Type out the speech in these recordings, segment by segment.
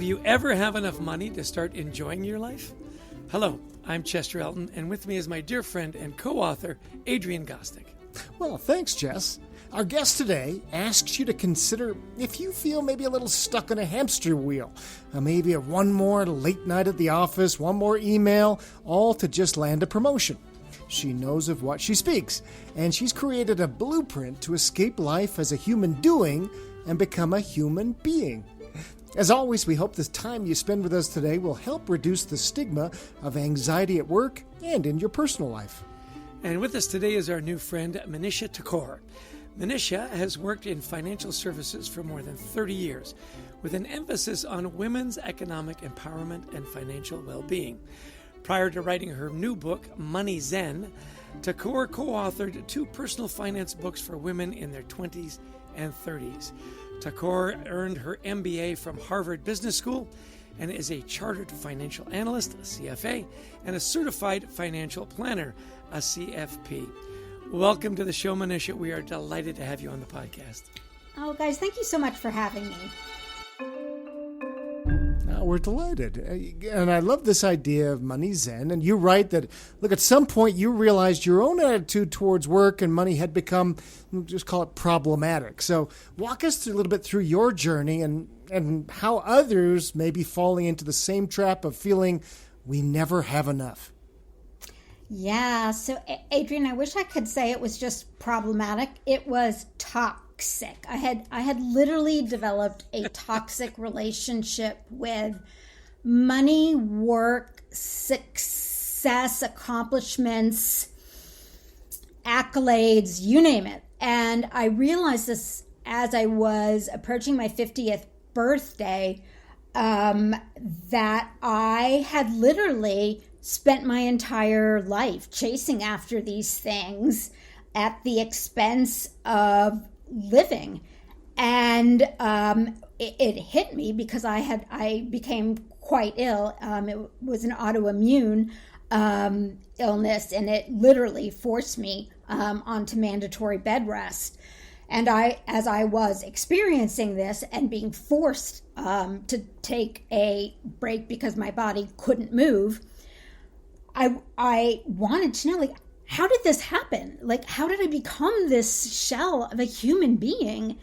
Will you ever have enough money to start enjoying your life? Hello, I'm Chester Elton, and with me is my dear friend and co-author, Adrian Gostick. Well, thanks, Jess. Our guest today asks you to consider if you feel maybe a little stuck in a hamster wheel. Maybe one more late night at the office, one more email, all to just land a promotion. She knows of what she speaks, and she's created a blueprint to escape life as a human doing and become a human being. As always, we hope the time you spend with us today will help reduce the stigma of anxiety at work and in your personal life. And with us today is our new friend, Manisha Thakur. Manisha has worked in financial services for more than 30 years, with an emphasis on women's economic empowerment and financial well-being. Prior to writing her new book, MoneyZen, Thakur co-authored 2 personal finance books for women in their 20s and 30s. Thakur earned her MBA from Harvard Business School and is a chartered financial analyst, a CFA, and a certified financial planner, a CFP. Welcome to the show, Manisha. We are delighted to have you on the podcast. Oh, guys, thank you so much for having me. We're delighted. And I love this idea of MoneyZen. And you write that, look, at some point you realized your own attitude towards work and money had become, we'll just call it problematic. So walk us through a little bit through your journey and how others may be falling into the same trap of feeling we never have enough. Yeah, so Adrian, I wish I could say it was just problematic. It was toxic. I had literally developed a toxic relationship with money, work, success, accomplishments, accolades, you name it. And I realized this as I was approaching my 50th birthday, that I had literally spent my entire life chasing after these things at the expense of living. And it hit me because I became quite ill. It was an autoimmune illness, and it literally forced me onto mandatory bed rest. And as I was experiencing this and being forced to take a break because my body couldn't move, I wanted to know, like, how did this happen? Like, how did I become this shell of a human being?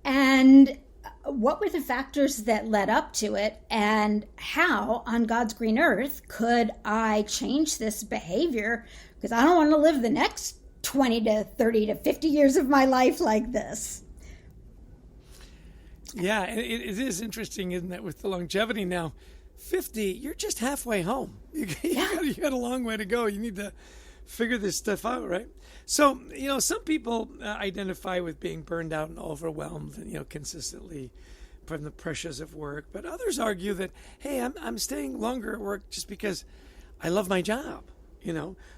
And what were the factors that led up to it? And how, on God's green earth, could I change this behavior? Because I don't want to live the next 20 to 30 to 50 years of my life like this. Yeah, it is interesting, isn't it, with the longevity now? 50, you're just halfway home. You got a long way to go. You need to figure this stuff out, right? So, some people identify with being burned out and overwhelmed, consistently from the pressures of work. But others argue that, hey, I'm staying longer at work just because I love my job,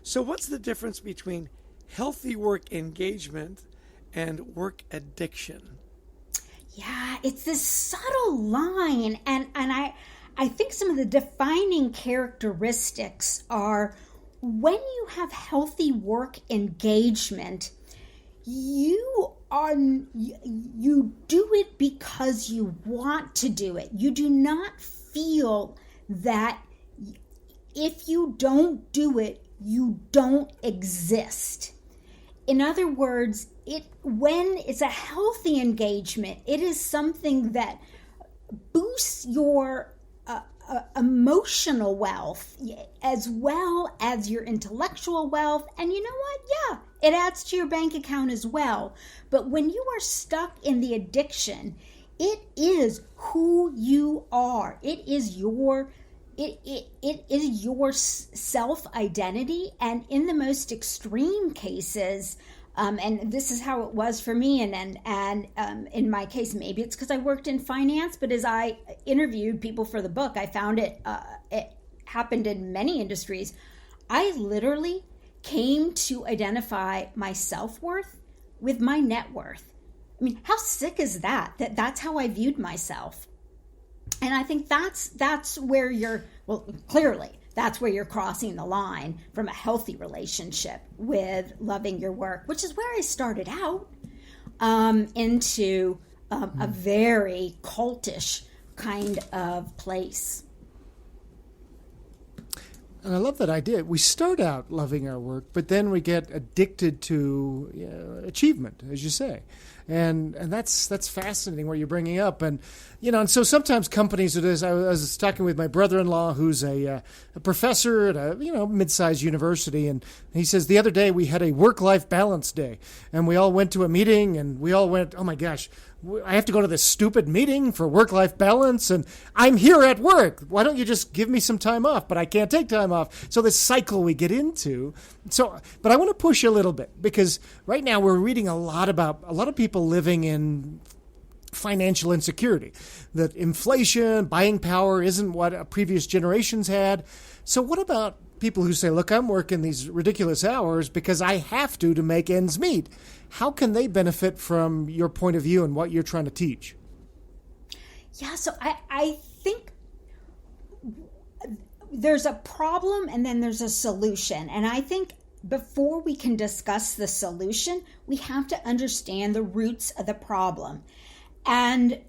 So what's the difference between healthy work engagement and work addiction? Yeah, it's this subtle line. And I think some of the defining characteristics are when you have healthy work engagement, you do it because you want to do it. You do not feel that if you don't do it, you don't exist. In other words, when it's a healthy engagement, it is something that boosts your emotional wealth as well as your intellectual wealth. And you know what? Yeah, it adds to your bank account as well. But when you are stuck in the addiction, it is who you are. It is your self-identity. And in the most extreme cases, and this is how it was for me, and in my case, maybe it's because I worked in finance, but as I interviewed people for the book, I found it happened in many industries. I literally came to identify my self-worth with my net worth. I mean, how sick is that that's how I viewed myself? And I think that's where clearly that's where you're crossing the line from a healthy relationship with loving your work, which is where I started out, into a very cultish kind of place. And I love that idea. We start out loving our work, but then we get addicted to achievement, as you say. And that's fascinating what you're bringing up. And so sometimes companies do this. I was talking with my brother-in-law, who's a professor at a mid-sized university, and he says the other day we had a work-life balance day, and we all went to a meeting, and we all went, oh my gosh, I have to go to this stupid meeting for work-life balance, and I'm here at work. Why don't you just give me some time off? But I can't take time off. So this cycle we get into. But I want to push a little bit, because right now we're reading a lot about a lot of people living in financial insecurity, that inflation, buying power isn't what previous generations had. So what about people who say, look, I'm working these ridiculous hours because I have to make ends meet? How can they benefit from your point of view and what you're trying to teach? Yeah, so I think there's a problem and then there's a solution. And I think before we can discuss the solution, we have to understand the roots of the problem. And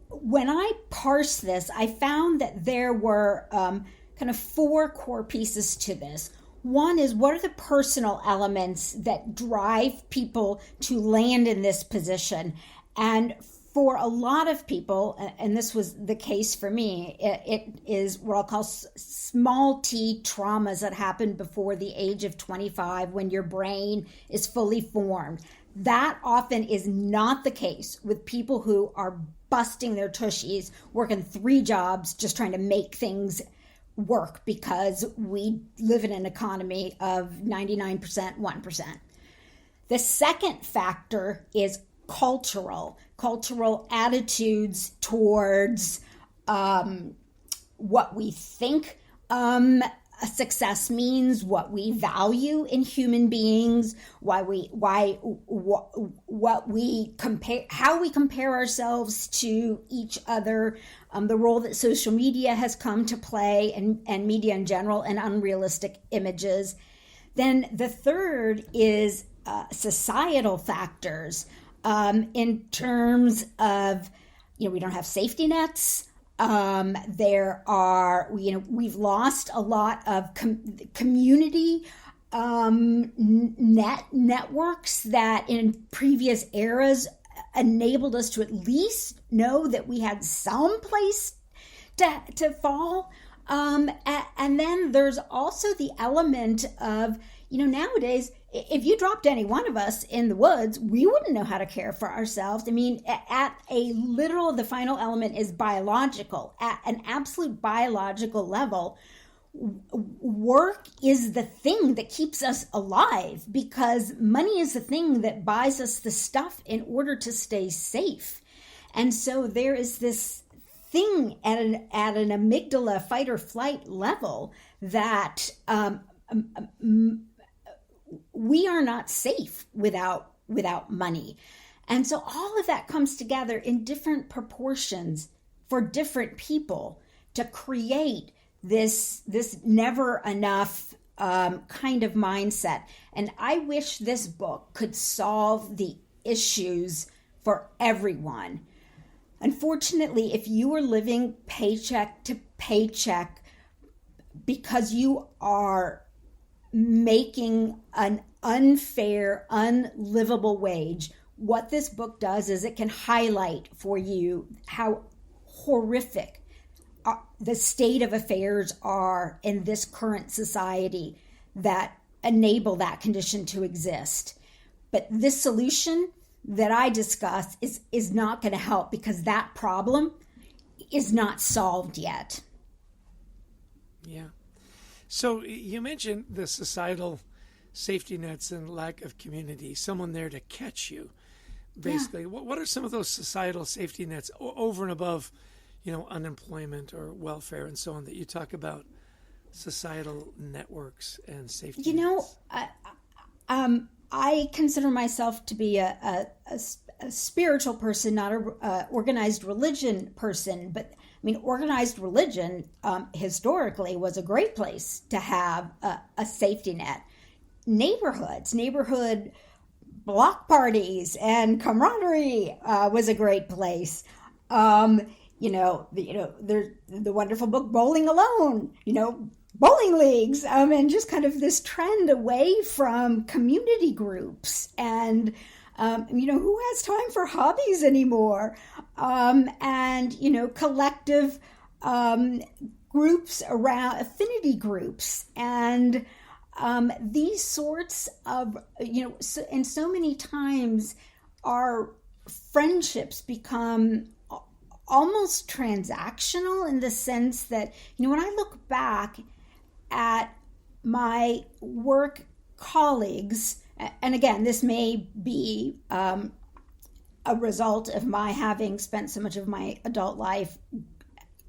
when I parsed this, I found that there were kind of 4 core pieces to this. One is, what are the personal elements that drive people to land in this position? And for a lot of people, and this was the case for me, it is what I'll call small t traumas that happen before the age of 25 when your brain is fully formed. That often is not the case with people who are busting their tushies, working 3 jobs, just trying to make things work because we live in an economy of 99%, 1%. The second factor is cultural attitudes towards what we think a success means, what we value in human beings, what we compare, how we compare ourselves to each other, the role that social media has come to play, and media in general, and unrealistic images. Then the third is societal factors in terms of, we don't have safety nets. There are, we've lost a lot of community networks that in previous eras enabled us to at least know that we had some place to fall. And then there's also the element of, nowadays, if you dropped any one of us in the woods, we wouldn't know how to care for ourselves. I mean, at a literal, the final element is biological. At an absolute biological level, work is the thing that keeps us alive, because money is the thing that buys us the stuff in order to stay safe. And so there is this thing at an amygdala fight or flight level that we are not safe without money. And so all of that comes together in different proportions for different people to create this never enough kind of mindset. And I wish this book could solve the issues for everyone. Unfortunately, if you are living paycheck to paycheck because you are making an unfair, unlivable wage, what this book does is it can highlight for you how horrific the state of affairs are in this current society that enable that condition to exist. But this solution that I discuss is not going to help, because that problem is not solved yet. Yeah. So you mentioned the societal safety nets and lack of community, someone there to catch you, basically. Yeah. What are some of those societal safety nets over and above, unemployment or welfare and so on, that you talk about, societal networks and safety nets? I consider myself to be a spiritual person, not a organized religion person, but organized religion historically was a great place to have a safety net. Neighborhood block parties and camaraderie was a great place. there's the wonderful book Bowling Alone, bowling leagues, and just kind of this trend away from community groups and, who has time for hobbies anymore? And, collective groups around affinity groups and these sorts of, and so many times our friendships become almost transactional in the sense that, when I look back at my work colleagues, and again, this may be a result of my having spent so much of my adult life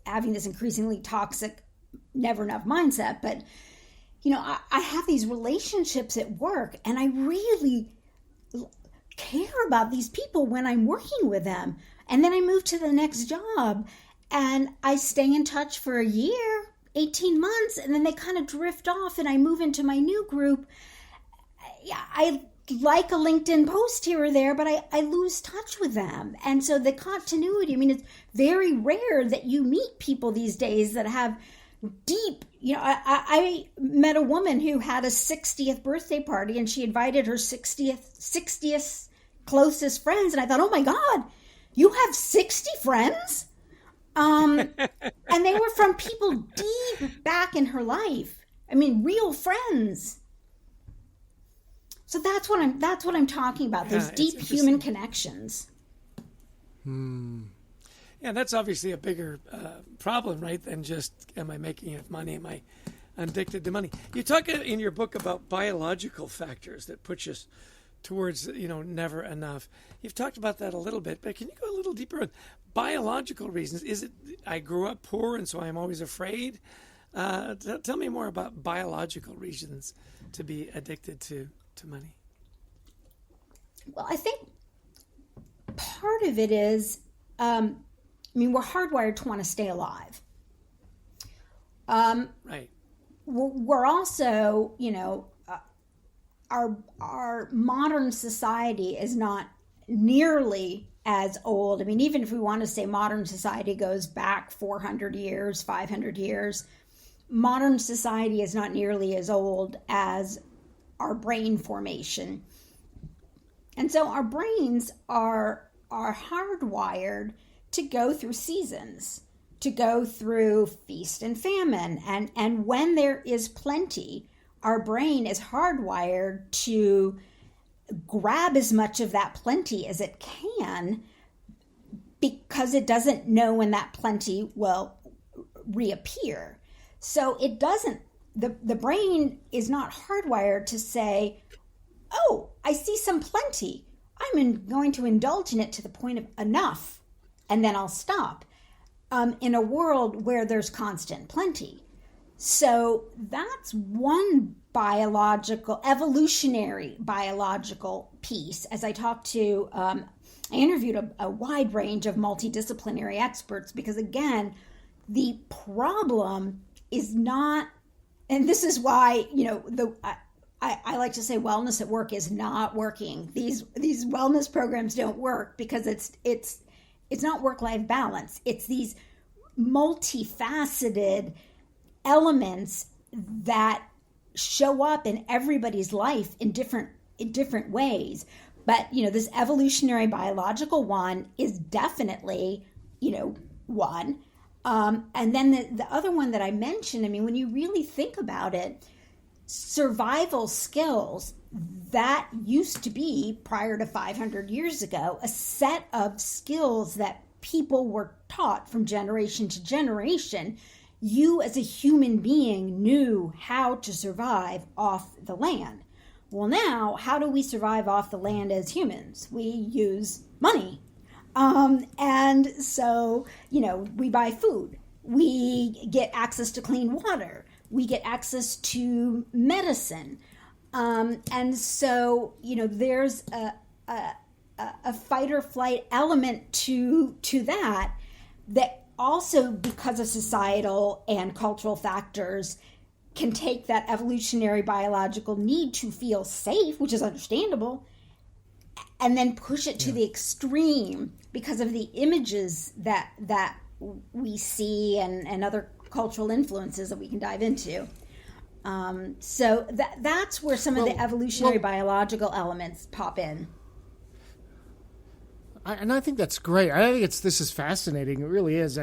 having this increasingly toxic, never enough mindset, but, I have these relationships at work and I really care about these people when I'm working with them. And then I move to the next job and I stay in touch for a year, 18 months, and then they kind of drift off and I move into my new group. I like a LinkedIn post here or there, but I lose touch with them. And so the continuity, it's very rare that you meet people these days that have deep, I met a woman who had a 60th birthday party and she invited her 60th closest friends. And I thought, oh my God, you have 60 friends? And they were from people deep back in her life. Real friends. So that's what I'm talking about. Those deep human connections. Yeah, that's obviously a bigger problem, right, than just, am I making enough money? Am I addicted to money? You talk in your book about biological factors that push us towards, never enough. You've talked about that a little bit, but can you go a little deeper on biological reasons? Is it I grew up poor and so I'm always afraid? Tell me more about biological reasons to be addicted to money. Well, I think part of it is, we're hardwired to want to stay alive. Right. We're also, our modern society is not nearly as old. Even if we want to say modern society goes back 400 years, 500 years, modern society is not nearly as old as our brain formation. And so our brains are hardwired to go through seasons, to go through feast and famine. And when there is plenty, our brain is hardwired to grab as much of that plenty as it can because it doesn't know when that plenty will reappear. So it doesn't, the brain is not hardwired to say, oh, I see some plenty. I'm going to indulge in it to the point of enough, and then I'll stop. In a world where there's constant plenty. So that's one evolutionary biological piece. As I talked to, I interviewed a wide range of multidisciplinary experts because, again, the problem is not, and this is why, I like to say wellness at work is not working. These wellness programs don't work because it's not work-life balance. It's these multifaceted elements that show up in everybody's life in different ways. But, this evolutionary biological one is definitely, one. And then the other one that I mentioned, when you really think about it, survival skills that used to be, prior to 500 years ago, a set of skills that people were taught from generation to generation. You as a human being knew how to survive off the land. Well, now, how do we survive off the land as humans? We use money. And so, we buy food. We get access to clean water. We get access to medicine. And so, there's a fight or flight element to that also, because of societal and cultural factors, can take that evolutionary biological need to feel safe, which is understandable, and then push it to the extreme because of the images that we see and other cultural influences that we can dive into. So that's where some of the evolutionary biological elements pop in. And I think that's great. I think this is fascinating. It really is.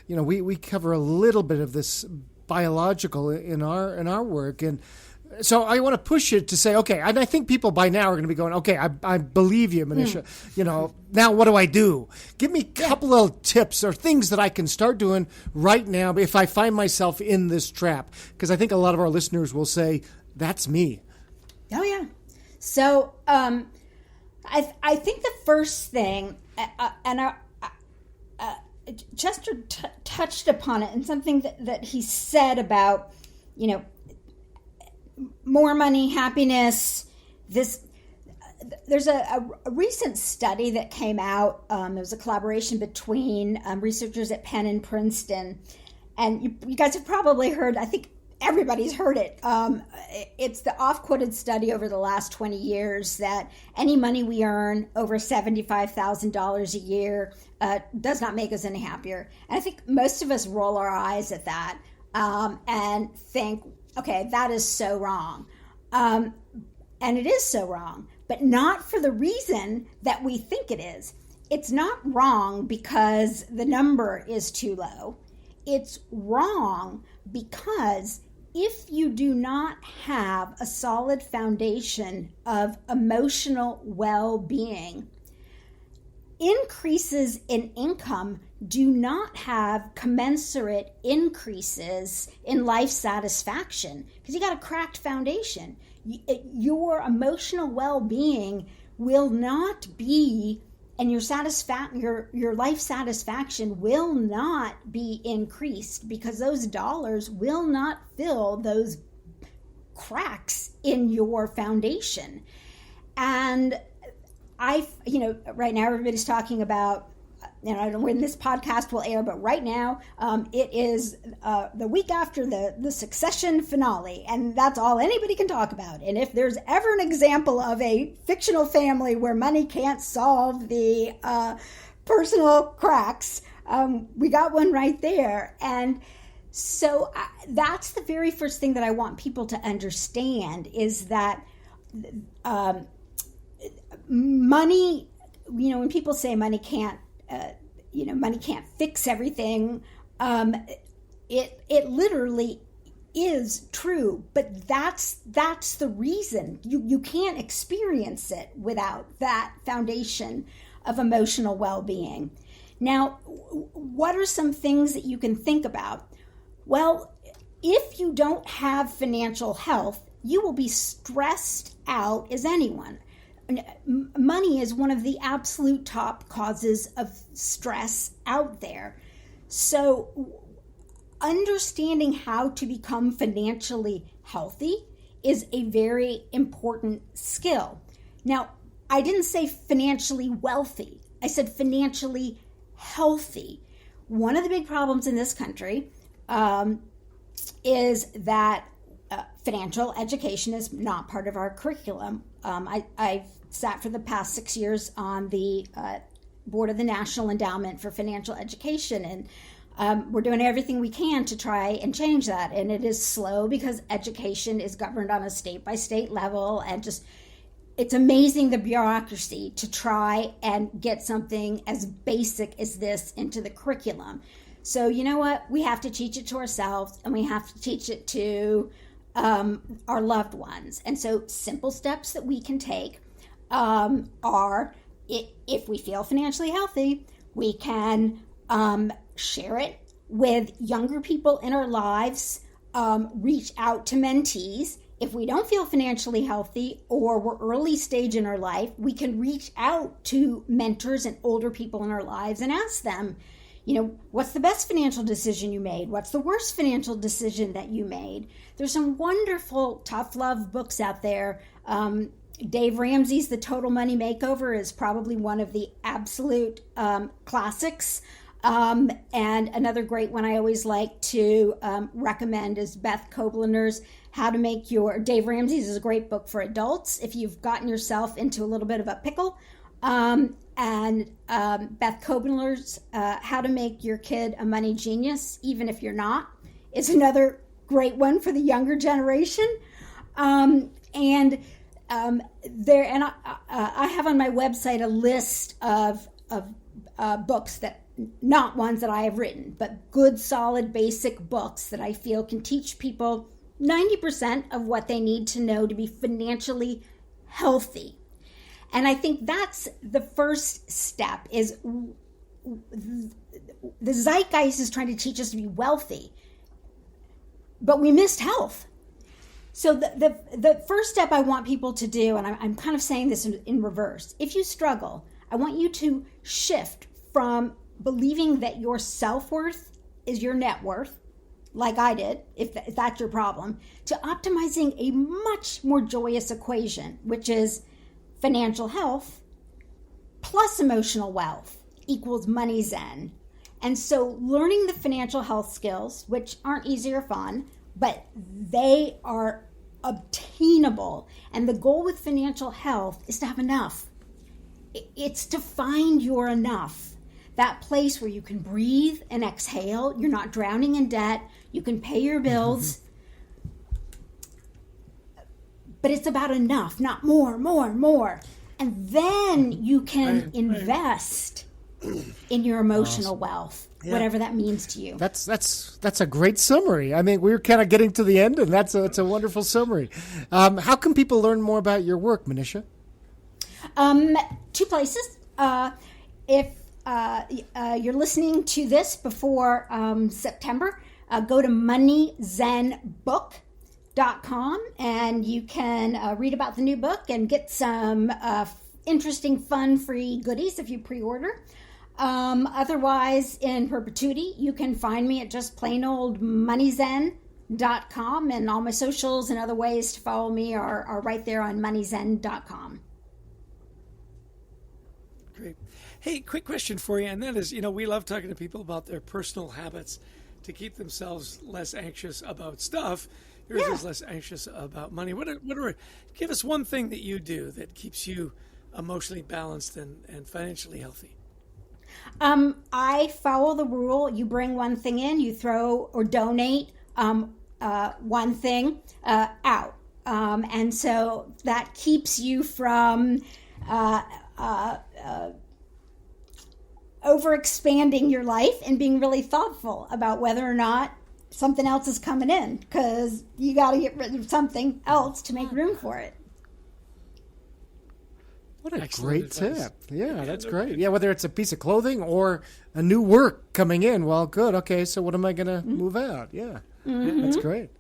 We cover a little bit of this biological in our work, and so I want to push it to say, okay. And I think people by now are going to be going, okay, I believe you, Manisha. Now what do I do? Give me a couple of tips or things that I can start doing right now if I find myself in this trap, because I think a lot of our listeners will say, that's me. Oh yeah. So I think the first thing, Chester touched upon it, and something that he said about, more money, happiness. There's a recent study that came out. It was a collaboration between researchers at Penn and Princeton, and you guys have probably heard. I think everybody's heard it. It's the oft-quoted study over the last 20 years that any money we earn over $75,000 a year does not make us any happier. And I think most of us roll our eyes at that and think, okay, that is so wrong. And it is so wrong, but not for the reason that we think it is. It's not wrong because the number is too low. It's wrong because if you do not have a solid foundation of emotional well-being, increases in income do not have commensurate increases in life satisfaction, because you got a cracked foundation. Your emotional well-being will not be, and your life satisfaction will not be increased, because those dollars will not fill those cracks in your foundation. And right now everybody's talking about, I don't know when this podcast will air, but right now it is the week after the Succession finale, and that's all anybody can talk about. And if there's ever an example of a fictional family where money can't solve the personal cracks, we got one right there. And so that's the very first thing that I want people to understand, is that money, when people say money can't fix everything. It literally is true, but that's the reason you can't experience it without that foundation of emotional well-being. Now, what are some things that you can think about? Well, if you don't have financial health, you will be stressed out as anyone. Money is one of the absolute top causes of stress out there. So understanding how to become financially healthy is a very important skill. Now, I didn't say financially wealthy. I said financially healthy. One of the big problems in this country is that financial education is not part of our curriculum. I've sat for the past 6 years on the board of the National Endowment for Financial Education, and we're doing everything we can to try and change that. And it is slow because education is governed on a state-by-state level, and just it's amazing the bureaucracy to try and get something as basic as this into the curriculum. So you know what? We have to teach it to ourselves, and we have to teach it to our loved ones. And so simple steps that we can take are, if we feel financially healthy, we can share it with younger people in our lives, reach out to mentees. If we don't feel financially healthy or we're early stage in our life, we can reach out to mentors and older people in our lives and ask them, what's the best financial decision you made? What's the worst financial decision that you made? There's some wonderful tough love books out there. Dave Ramsey's The Total Money Makeover is probably one of the absolute classics. And another great one I always like to recommend is Beth Koblender's Dave Ramsey's is a great book for adults if you've gotten yourself into a little bit of a pickle. And Beth Koblenler's How to Make Your Kid a Money Genius, Even If You're Not, is another great one for the younger generation. I have on my website a list of books that, not ones that I have written, but good, solid, basic books that I feel can teach people 90% of what they need to know to be financially healthy. And I think that's the first step. Is the zeitgeist is trying to teach us to be wealthy, but we missed health. So the first step I want people to do, and I'm kind of saying this in reverse, if you struggle, I want you to shift from believing that your self-worth is your net worth, like I did, if that's your problem, to optimizing a much more joyous equation, which is financial health plus emotional wealth equals MoneyZen. And so learning the financial health skills, which aren't easy or fun, but they are obtainable. And the goal with financial health is to have enough. It's to find your enough. That place where you can breathe and exhale. You're not drowning in debt. You can pay your bills. But it's about enough, not more. And then you can invest in your emotional wealth, whatever that means to you. That's a great summary. I mean, we're kind of getting to the end, and that's a wonderful summary. How can people learn more about your work, Manisha? Two places. If you're listening to this before September, go to MoneyZenBook.com and you can read about the new book and get some interesting, fun, free goodies if you pre-order. Otherwise, in perpetuity, you can find me at just plain old MoneyZen.com, and all my socials and other ways to follow me are right there on MoneyZen.com. Great. Hey, quick question for you, and that is, we love talking to people about their personal habits to keep themselves less anxious about stuff. Yours is less anxious about money. Give us one thing that you do that keeps you emotionally balanced and financially healthy. I follow the rule. You bring one thing in, you throw or donate one thing out. And so that keeps you from overexpanding your life and being really thoughtful about whether or not something else is coming in, because you got to get rid of something else to make room for it. What a great tip. Yeah, that's great. Yeah, whether it's a piece of clothing or a new work coming in, well, good. Okay, so what am I going to move out? Yeah, that's great.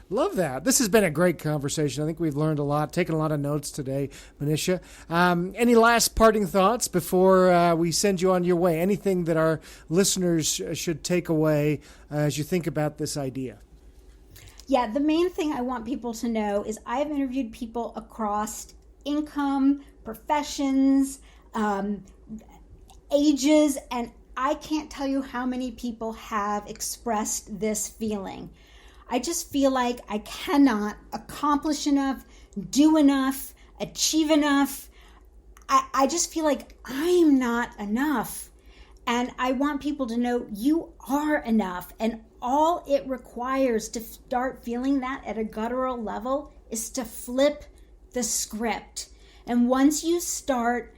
Love that. This has been a great conversation. I think we've learned a lot, taken a lot of notes today, Manisha. Any last parting thoughts before we send you on your way? Anything that our listeners should take away as you think about this idea? Yeah, the main thing I want people to know is I've interviewed people across income, professions, ages, and I can't tell you how many people have expressed this feeling. I just feel like I cannot accomplish enough, do enough, achieve enough. I just feel like I'm not enough. And I want people to know you are enough. And all it requires to start feeling that at a guttural level is to flip the script. And once you start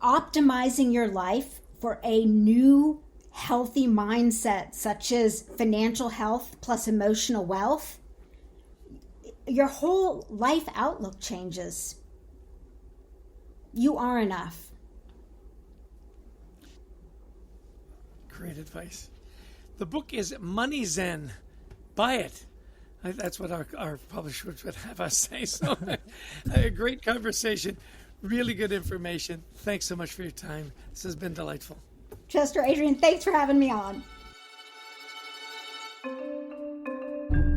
optimizing your life for a new healthy mindset, such as financial health plus emotional wealth, your whole life outlook changes. You are enough. Great advice. The book is MoneyZen. Buy it. That's what our publishers would have us say. So, a great conversation. Really good information. Thanks so much for your time. This has been delightful. Chester, Adrian, thanks for having me on.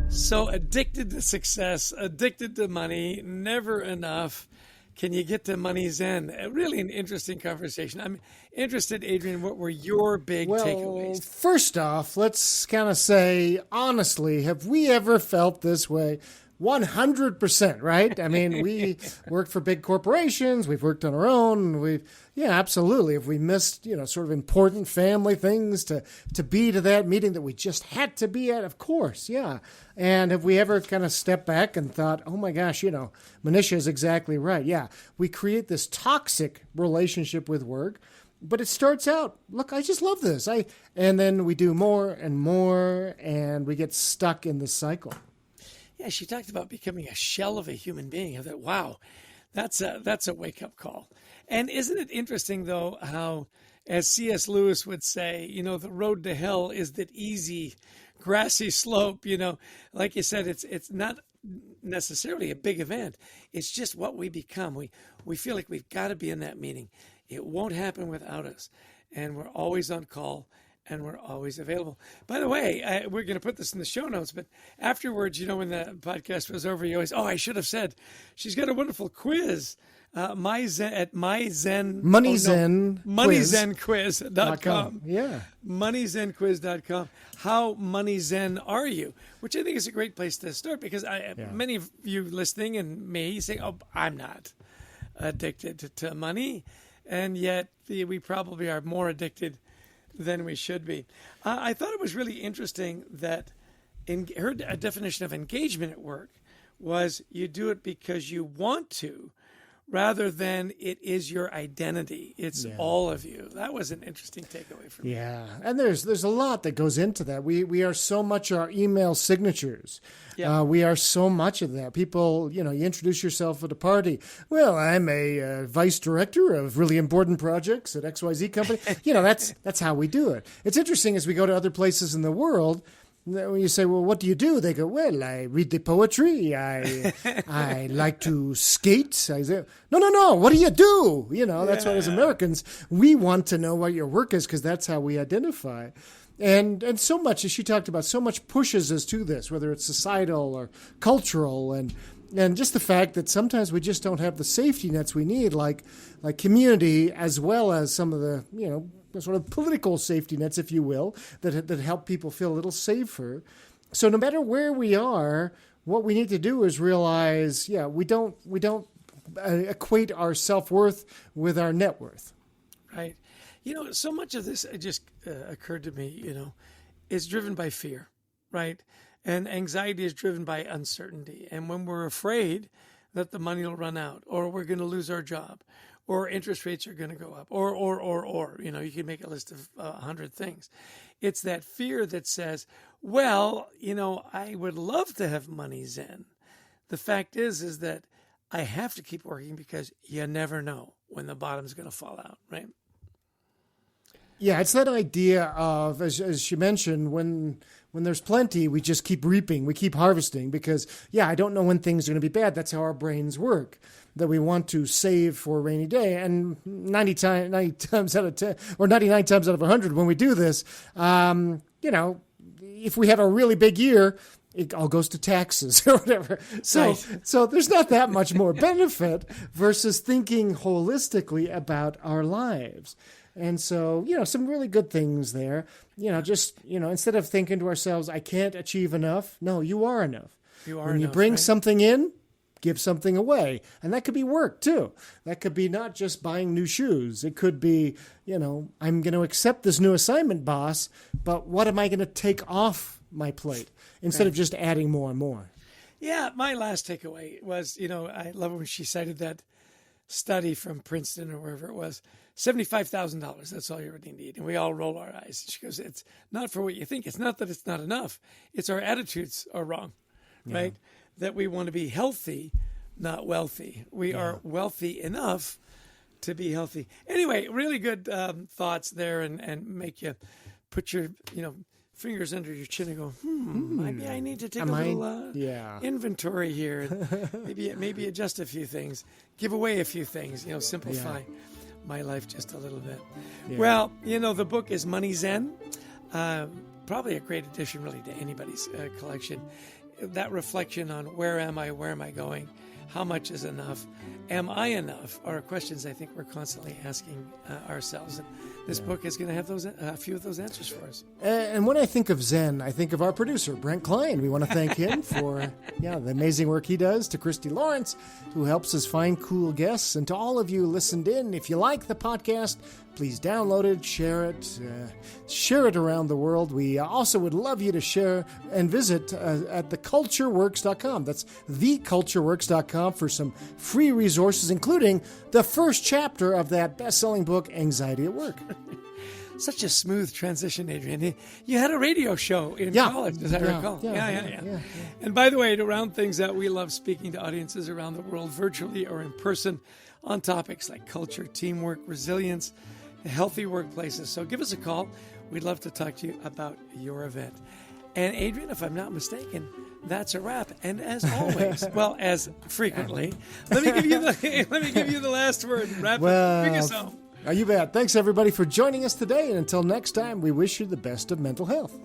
So addicted to success, addicted to money, never enough. Can you get to MoneyZen? Really an interesting conversation. I'm interested, Adrian, what were your big takeaways? First off, let's kind of say, honestly, have we ever felt this way? 100%, right? I mean, we worked for big corporations. We've worked on our own. Yeah, absolutely. If we missed, sort of important family things to be to that meeting that we just had to be at, of course, yeah. And have we ever kind of stepped back and thought, oh my gosh, Manisha is exactly right. Yeah, we create this toxic relationship with work, but it starts out, look, I just love this. And then we do more and more, and we get stuck in this cycle. Yeah, she talked about becoming a shell of a human being. I thought, wow, that's a wake-up call. And isn't it interesting, though, how, as C.S. Lewis would say, the road to hell is that easy, grassy slope. Like you said, it's not necessarily a big event. It's just what we become. We feel like we've got to be in that meeting. It won't happen without us. And we're always on call. And we're always available. By the way, we're going to put this in the show notes, but afterwards, when the podcast was over, you always, I should have said, she's got a wonderful quiz, MoneyZen. MoneyZenquiz.com. Yeah. MoneyZenquiz.com. How MoneyZen are you? Which I think is a great place to start because many of you listening and me say, I'm not addicted to money. And yet we probably are more addicted than we should be. I thought it was really interesting that her definition of engagement at work was you do it because you want to, rather than it is your identity. It's all of you. That was an interesting takeaway for me. Yeah, and there's a lot that goes into that. We are so much our email signatures. Yeah. We are so much of that. People, you introduce yourself at a party. Well, I'm a vice director of really important projects at XYZ company. That's how we do it. It's interesting as we go to other places in the world. When you say, well, what do you do? They go, well, I read the poetry. I like to skate. I say, no. What do you do? That's why as Americans, we want to know what your work is because that's how we identify. And so much, as she talked about, so much pushes us to this, whether it's societal or cultural and just the fact that sometimes we just don't have the safety nets we need, like community, as well as some of the, sort of political safety nets, if you will, that help people feel a little safer. So no matter where we are, what we need to do is realize, we don't equate our self-worth with our net worth. Right. So much of this just occurred to me, is driven by fear, right? And anxiety is driven by uncertainty. And when we're afraid that the money will run out, or we're going to lose our job, or interest rates are going to go up, or, you can make a list of 100 things. It's that fear that says, well, I would love to have MoneyZen. The fact is that I have to keep working because you never know when the bottom's going to fall out, right? Yeah, it's that idea of, as you mentioned, when there's plenty, we just keep reaping, we keep harvesting because, I don't know when things are going to be bad. That's how our brains work, that we want to save for a rainy day. And 90 times out of 10, or 99 times out of 100, when we do this, if we have a really big year, it all goes to taxes or whatever. So there's not that much more benefit versus thinking holistically about our lives. And so, some really good things there. Instead of thinking to ourselves, I can't achieve enough. No, you are enough. When you bring something in, give something away. And that could be work too. That could be not just buying new shoes. It could be, I'm going to accept this new assignment, boss, but what am I going to take off my plate instead of just adding more and more? Yeah, my last takeaway was, I love when she cited that study from Princeton or wherever it was, $75,000. That's all you really need. And we all roll our eyes. She goes, it's not for what you think. It's not that it's not enough. It's our attitudes are wrong, right? That we want to be healthy, not wealthy. We are wealthy enough to be healthy. Anyway, really good thoughts there and make you put your, fingers under your chin and go, maybe I need to take a little inventory here. Maybe adjust a few things, give away a few things, simplify my life just a little bit. Yeah. Well, the book is MoneyZen. Probably a great addition really to anybody's collection. That reflection on where am I going, how much is enough, am I enough, are questions I think we're constantly asking ourselves. And this book is going to have those a few of those answers for us. And when I think of Zen, I think of our producer, Brent Klein. We want to thank him for the amazing work he does, to Christy Lawrence, who helps us find cool guests, and to all of you who listened in. If you like the podcast, please download it, share it around the world. We also would love you to share and visit at thecultureworks.com. That's thecultureworks.com for some free resources, including the first chapter of that best-selling book, Anxiety at Work. Such a smooth transition, Adrian. You had a radio show in college, as I recall. Yeah. And by the way, to round things out, we love speaking to audiences around the world, virtually or in person, on topics like culture, teamwork, resilience, healthy workplaces. So give us a call. We'd love to talk to you about your event. And Adrian, if I'm not mistaken, that's a wrap. And as always, well, as frequently, let me give you the last word. Wrap it. Bring us home. You bet. Thanks, everybody, for joining us today. And until next time, we wish you the best of mental health.